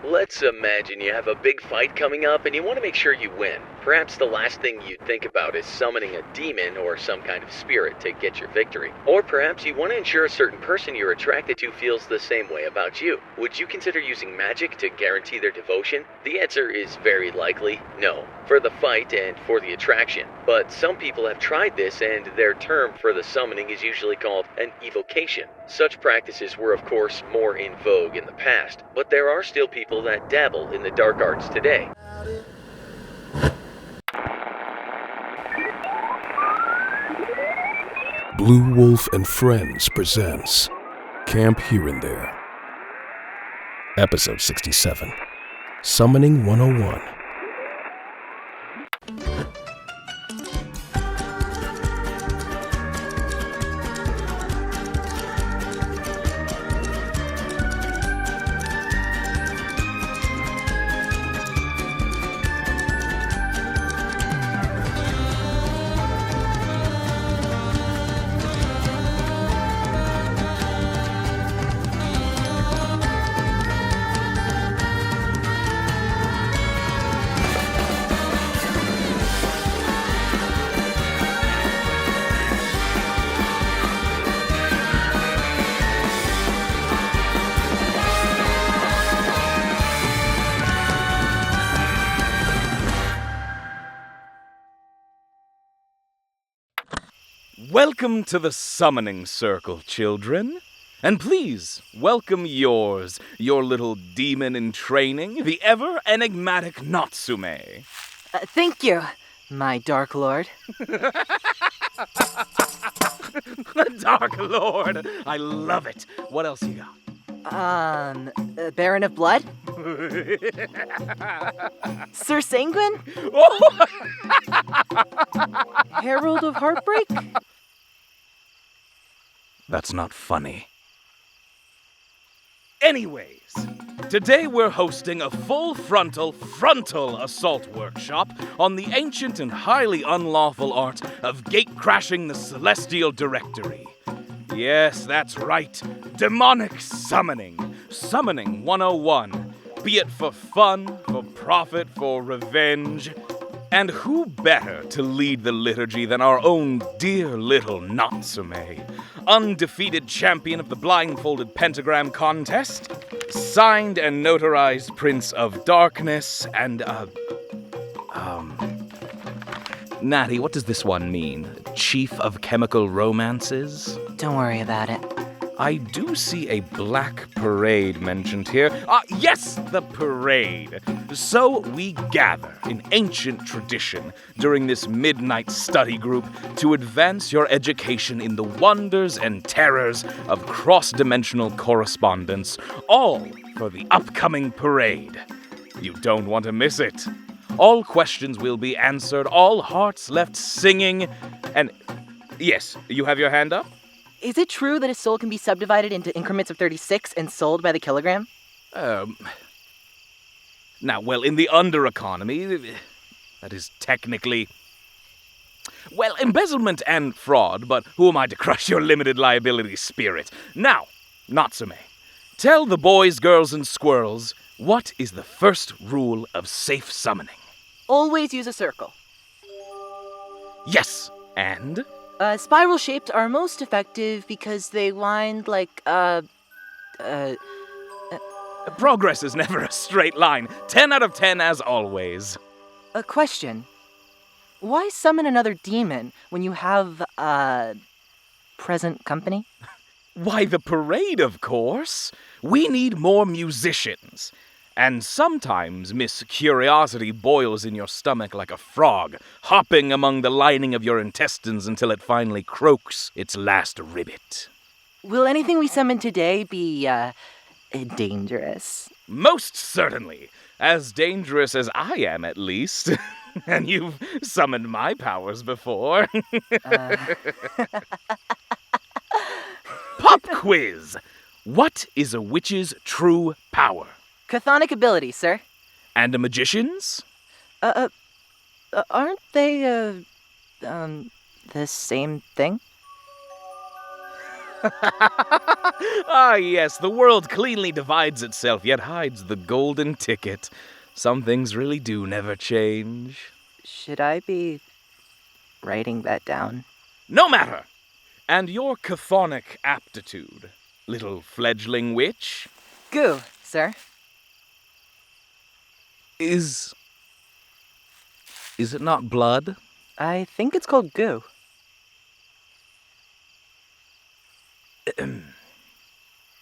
Let's imagine you have a big fight coming up and you want to make sure you win. Perhaps the last thing you'd think about is summoning a demon or some kind of spirit to get your victory. Or perhaps you want to ensure a certain person you're attracted to feels the same way about you. Would you consider using magic to guarantee their devotion? The answer is very likely no, for the fight and for the attraction. But some people have tried this, and their term for the summoning is usually called an evocation. Such practices were of course more in vogue in the past, but there are still people that dabble in the dark arts today. Blue Wolf and Friends presents Camp Here and There. Episode 67, Summoning 101. Welcome to the Summoning Circle, children. And please, welcome yours, your little demon in training, the ever-enigmatic Natsume. Thank you, my Dark Lord. The Dark Lord! I love it. What else you got? Baron of Blood? Sir Sanguine? Oh! Herald of Heartbreak? That's not funny. Anyways, today we're hosting a full frontal assault workshop on the ancient and highly unlawful art of gate-crashing the celestial directory. Yes, that's right. Demonic summoning. Summoning 101. Be it for fun, for profit, for revenge. And who better to lead the liturgy than our own dear little Natsume, undefeated champion of the blindfolded pentagram contest, signed and notarized Prince of Darkness, and, Natty, what does this one mean? Chief of Chemical Romances? Don't worry about it. I do see a black parade mentioned here. Yes, the parade. So we gather in ancient tradition during this midnight study group to advance your education in the wonders and terrors of cross-dimensional correspondence, all for the upcoming parade. You don't want to miss it. All questions will be answered, all hearts left singing, and yes, you have your hand up? Is it true that a soul can be subdivided into increments of 36 and sold by the kilogram? Now, well, in the under-economy, that is technically, well, embezzlement and fraud, but who am I to crush your limited liability spirit? Now, Natsume, tell the boys, girls, and squirrels, what is the first rule of safe summoning? Always use a circle. Yes, and? Spiral-shaped are most effective because they wind like, Progress is never a straight line. 10 out of 10 as always. A question. Why summon another demon when you have, present company? Why, the parade, of course. We need more musicians. And sometimes Miss Curiosity boils in your stomach like a frog, hopping among the lining of your intestines until it finally croaks its last ribbit. Will anything we summon today be, dangerous? Most certainly. As dangerous as I am, at least. And you've summoned my powers before. Pop quiz! What is a witch's true power? Chthonic ability, sir. And a magician's? Aren't they, the same thing? Ah, yes, the world cleanly divides itself, yet hides the golden ticket. Some things really do never change. Should I be writing that down? No matter! And your chthonic aptitude, little fledgling witch, Goo, sir. is it not blood? I think it's called goo.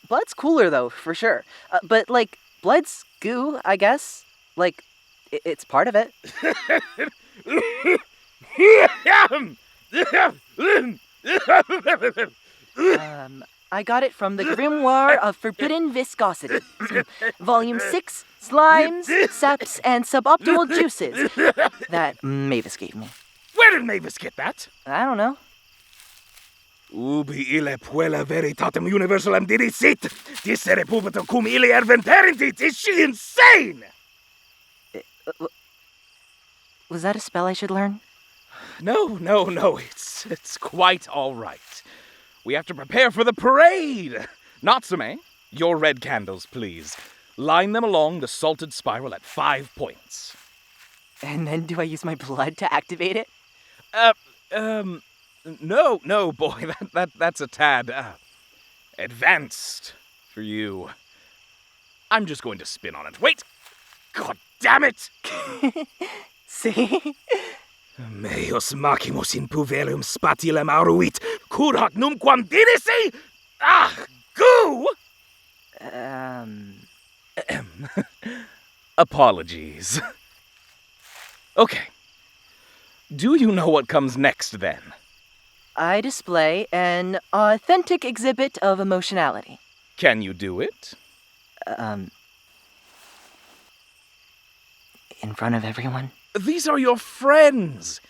Blood's cooler, though, for sure. But, like, blood's goo, I guess. Like, it's part of it. I got it from the Grimoire of Forbidden Viscosity. Volume 6, Slimes, Seps, and Suboptimal Juices. That Mavis gave me. Where did Mavis get that? I don't know. Ubi ille puella veritatem universal dicit, dissere pubertum cum ille erventerentit. Is she insane? Was that a spell I should learn? No, it's quite all right. We have to prepare for the parade. Natsume, your red candles, please. Line them along the salted spiral at 5 points. And then do I use my blood to activate it? No, boy, that's a tad, advanced for you. I'm just going to spin on it. Wait! God damn it! See? Meos machimus in puvelum spatilem auruit, cur hoc numquam didisi? Ah, goo! Apologies. Okay. Do you know what comes next, then? I display an authentic exhibit of emotionality. Can you do it? In front of everyone? These are your friends.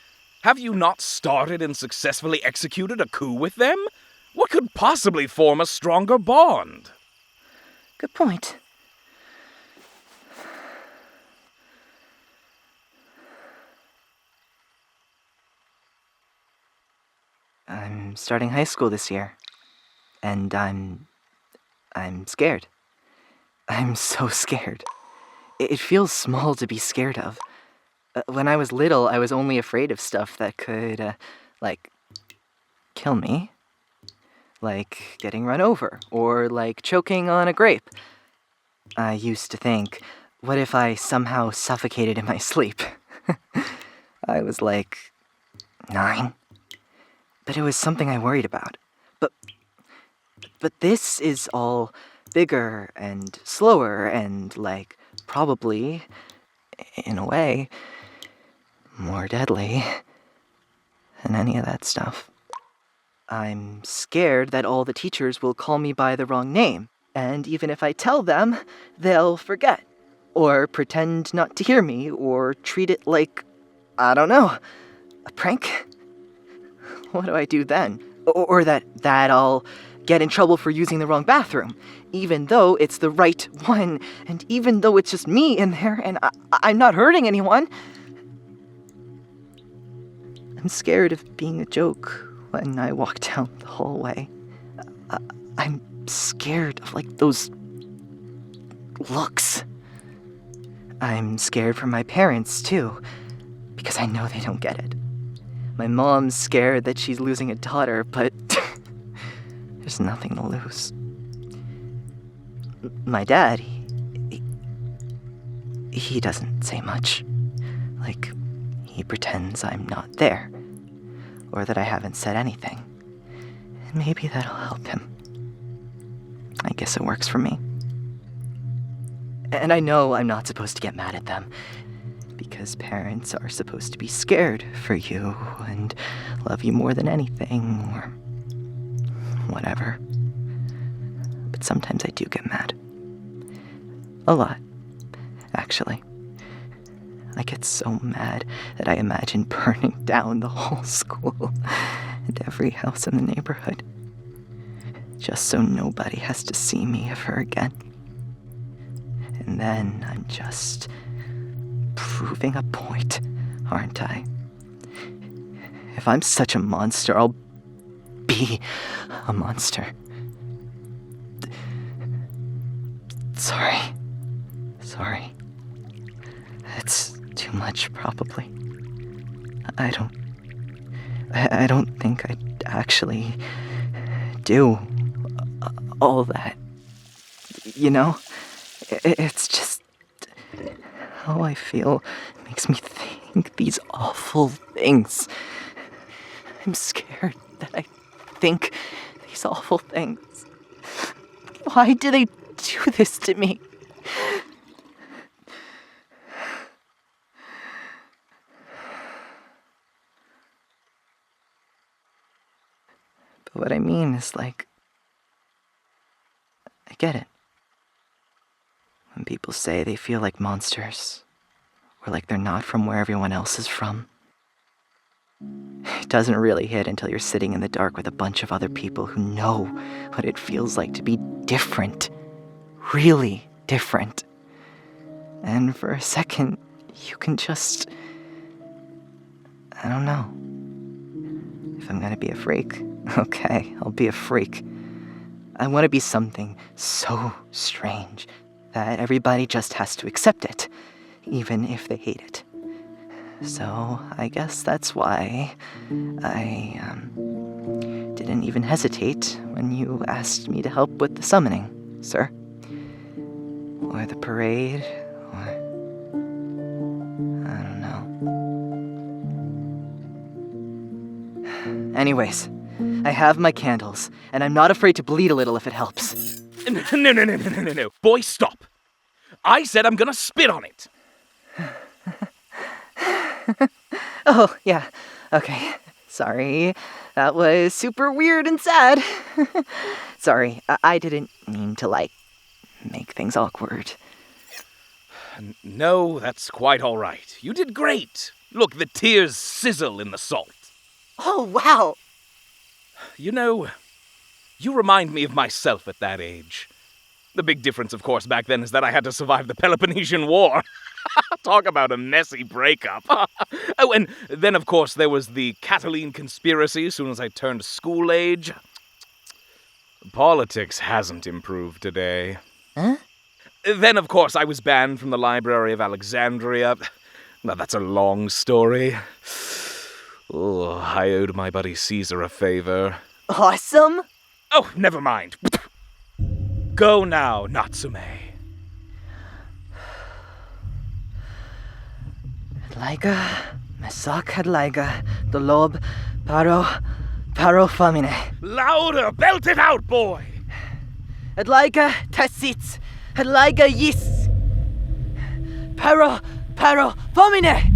Have you not started and successfully executed a coup with them? What could possibly form a stronger bond? Good point. I'm starting high school this year, and I'm scared. I'm so scared. It feels small to be scared of. When I was little, I was only afraid of stuff that could, kill me. Like getting run over, or like choking on a grape. I used to think, what if I somehow suffocated in my sleep? I was like 9. But it was something I worried about. But this is all bigger and slower and, like, probably, in a way, more deadly than any of that stuff. I'm scared that all the teachers will call me by the wrong name, and even if I tell them, they'll forget, or pretend not to hear me, or treat it like, I don't know, a prank? What do I do then? Or that I'll get in trouble for using the wrong bathroom, even though it's the right one, and even though it's just me in there, and I'm not hurting anyone. I'm scared of being a joke when I walk down the hallway. I'm scared of, like, those looks. I'm scared for my parents, too, because I know they don't get it. My mom's scared that she's losing a daughter, but there's nothing to lose. My dad, he doesn't say much. Like, he pretends I'm not there, or that I haven't said anything. And maybe that'll help him. I guess it works for me. And I know I'm not supposed to get mad at them, because parents are supposed to be scared for you and love you more than anything, or whatever. But sometimes I do get mad. A lot, actually. I get so mad that I imagine burning down the whole school and every house in the neighborhood, just so nobody has to see me ever again. And then I'm just proving a point, aren't I? If I'm such a monster, I'll be be a monster. Sorry. It's too much, probably. I don't think I'd actually do all that. You know? It's just how I feel makes me think these awful things. I'm scared that I think these awful things. Why do they do this to me? But what I mean is, like, I get it. When people say they feel like monsters, or like they're not from where everyone else is from, it doesn't really hit until you're sitting in the dark with a bunch of other people who know what it feels like to be different. Really different. And for a second, you can just... I don't know. If I'm gonna be a freak, okay, I'll be a freak. I want to be something so strange that everybody just has to accept it, even if they hate it. So I guess that's why I didn't even hesitate when you asked me to help with the summoning, sir. Or the parade, or... I don't know. Anyways, I have my candles, and I'm not afraid to bleed a little if it helps. No. Boy, stop. I said I'm gonna spit on it. Oh, yeah. Okay. Sorry. That was super weird and sad. Sorry. I didn't mean to, make things awkward. No, that's quite all right. You did great. Look, the tears sizzle in the salt. Oh, wow. You know, you remind me of myself at that age. The big difference, of course, back then is that I had to survive the Peloponnesian War. Talk about a messy breakup. Oh, and then, of course, there was the Cataline conspiracy as soon as I turned school age. Politics hasn't improved today. Huh? Then, of course, I was banned from the Library of Alexandria. Now, that's a long story. Oh, I owed my buddy Caesar a favor. Awesome? Oh, never mind. Go now, Natsume. Adlaiga, Mesak Adlaiga, the lob, paro famine. Louder! Belt it out, boy! Adlaiga tassits, Adlaiga yis. Paro famine.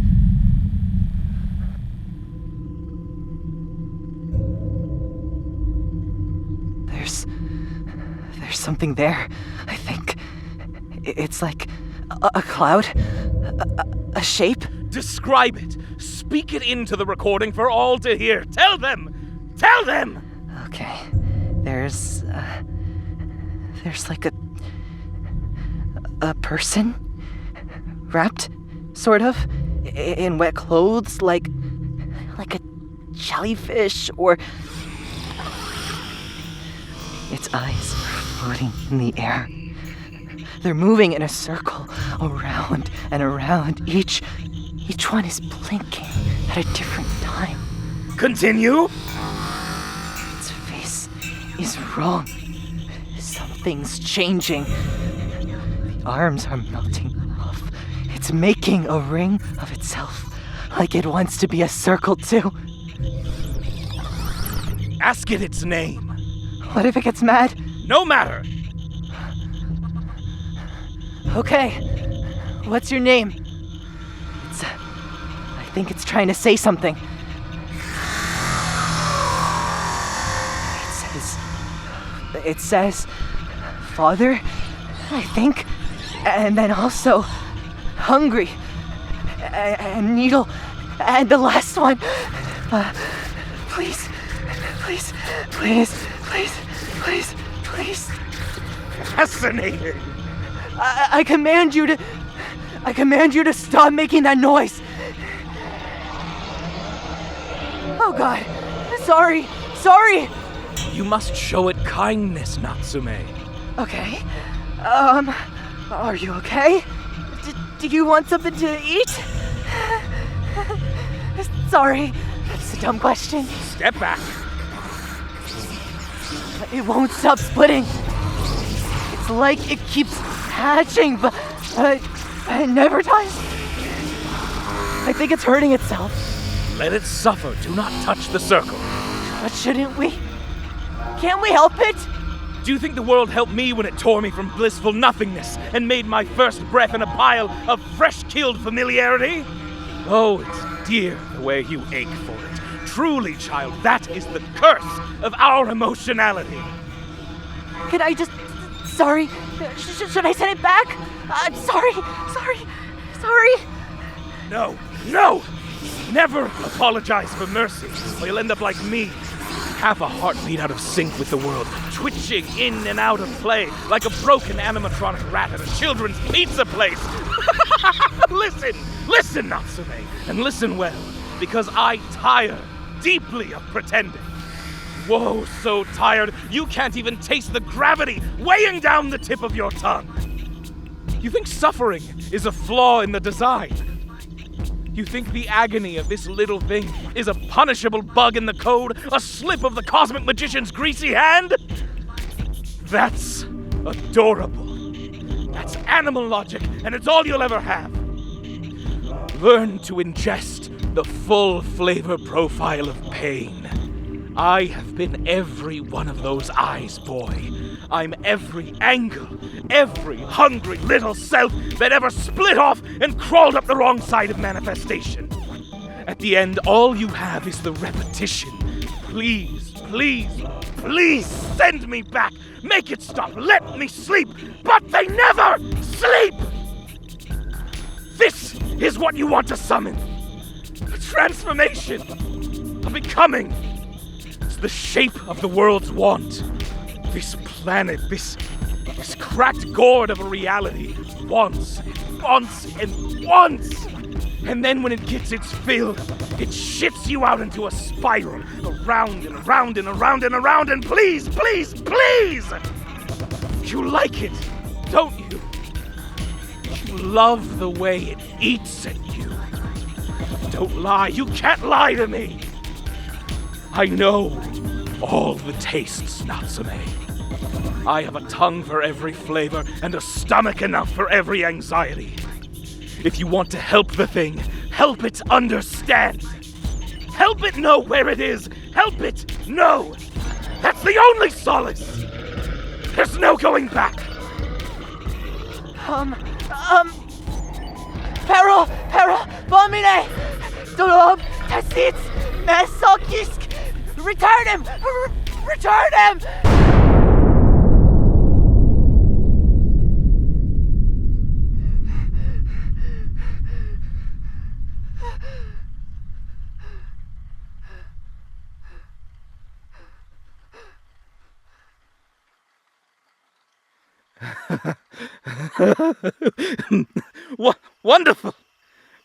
There's something there, I think. It's like a cloud, a shape. Describe it. Speak it into the recording for all to hear. Tell them! Tell them! Okay. There's like a person wrapped, sort of, in wet clothes, like a jellyfish, or its eyes are floating in the air. They're moving in a circle, around and around. Each one is blinking at a different time. Continue! Its face is wrong. Something's changing. The arms are melting off. It's making a ring of itself, like it wants to be a circle too. Ask it its name. What if it gets mad? No matter. Okay. What's your name? I think it's trying to say something. It says father, I think, and then also hungry, and needle, and the last one. Please. Fascinating. I command you to stop making that noise. Oh God, sorry. You must show it kindness, Natsume. Okay. Are you okay? Do you want something to eat? Sorry, that's a dumb question. Step back. It won't stop splitting. It's like it keeps hatching, but it never dies. I think it's hurting itself. Let it suffer. Do not touch the circle. But shouldn't we? Can't we help it? Do you think the world helped me when it tore me from blissful nothingness and made my first breath in a pile of fresh-killed familiarity? Oh, it's dear the way you ache for it. Truly, child, that is the curse of our emotionality. Can I just... Sorry. Should I send it back? Sorry. No, no! Never apologize for mercy, or you'll end up like me. Half a heartbeat out of sync with the world, twitching in and out of play, like a broken animatronic rat at a children's pizza place. Listen, Natsume, and listen well, because I tire deeply of pretending. Whoa, so tired, you can't even taste the gravity weighing down the tip of your tongue. You think suffering is a flaw in the design? You think the agony of this little thing is a punishable bug in the code, a slip of the cosmic magician's greasy hand? That's adorable. That's animal logic, and it's all you'll ever have. Learn to ingest the full flavor profile of pain. I have been every one of those eyes, boy. I'm every angle, every hungry little self that ever split off and crawled up the wrong side of manifestation. At the end, all you have is the repetition. Please, send me back. Make it stop. Let me sleep. But they never sleep! This is what you want to summon. A transformation. A becoming. It's the shape of the world's want. This planet, this cracked gourd of a reality wants and wants. And then when it gets its fill, it shits you out into a spiral, around and around and around and around, and please! You like it, don't you? You love the way it eats at you. Don't lie, you can't lie to me. I know all the tastes, Natsume. I have a tongue for every flavor and a stomach enough for every anxiety. If you want to help the thing, help it understand. Help it know where it is. Help it know. That's the only solace. There's no going back. Pero, Bomine! Dolom, Tassit, Mesokisk! Return him! Return him!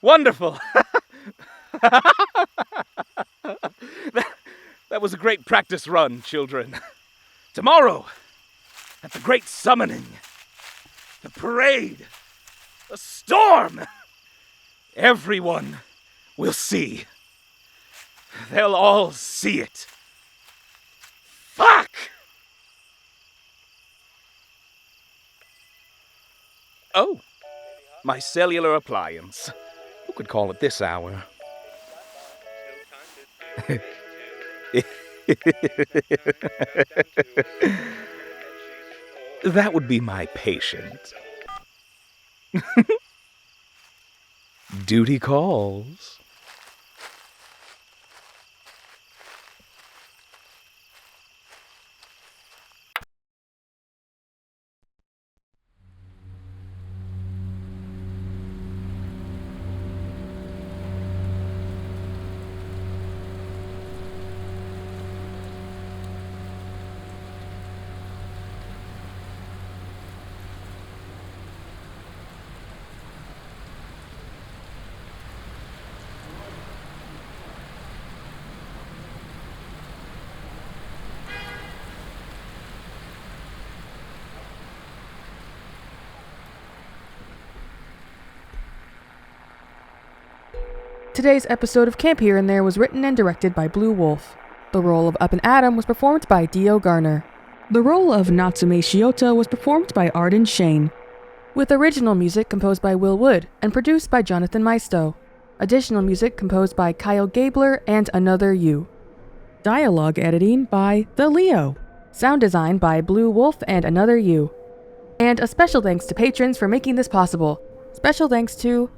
Wonderful! That was a great practice run, children. Tomorrow, at the great summoning, the parade, the storm, everyone will see. They'll all see it. Fuck! Oh, my cellular appliance. Who could call at this hour? That would be my patient. Duty calls. Today's episode of Camp Here and There was written and directed by Blue Wolf. The role of Up and Adam was performed by Dio Garner. The role of Natsume Shiota was performed by Arden Shane, with original music composed by Will Wood and produced by Jonathan Maisto. Additional music composed by Kyle Gabler and Another You. Dialogue editing by The Leo. Sound design by Blue Wolf and Another You. And a special thanks to patrons for making this possible. Special thanks to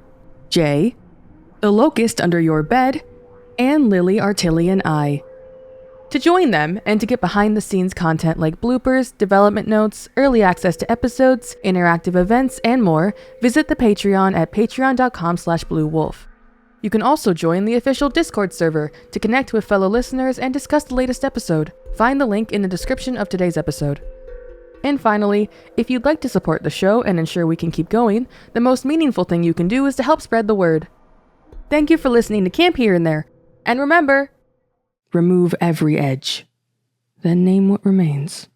Jay, The Locust Under Your Bed, and Lily Artillion Eye. To join them and to get behind-the-scenes content like bloopers, development notes, early access to episodes, interactive events, and more, visit the Patreon at patreon.com/bluewolf. You can also join the official Discord server to connect with fellow listeners and discuss the latest episode. Find the link in the description of today's episode. And finally, if you'd like to support the show and ensure we can keep going, the most meaningful thing you can do is to help spread the word. Thank you for listening to Camp Here and There. And remember, remove every edge, then name what remains.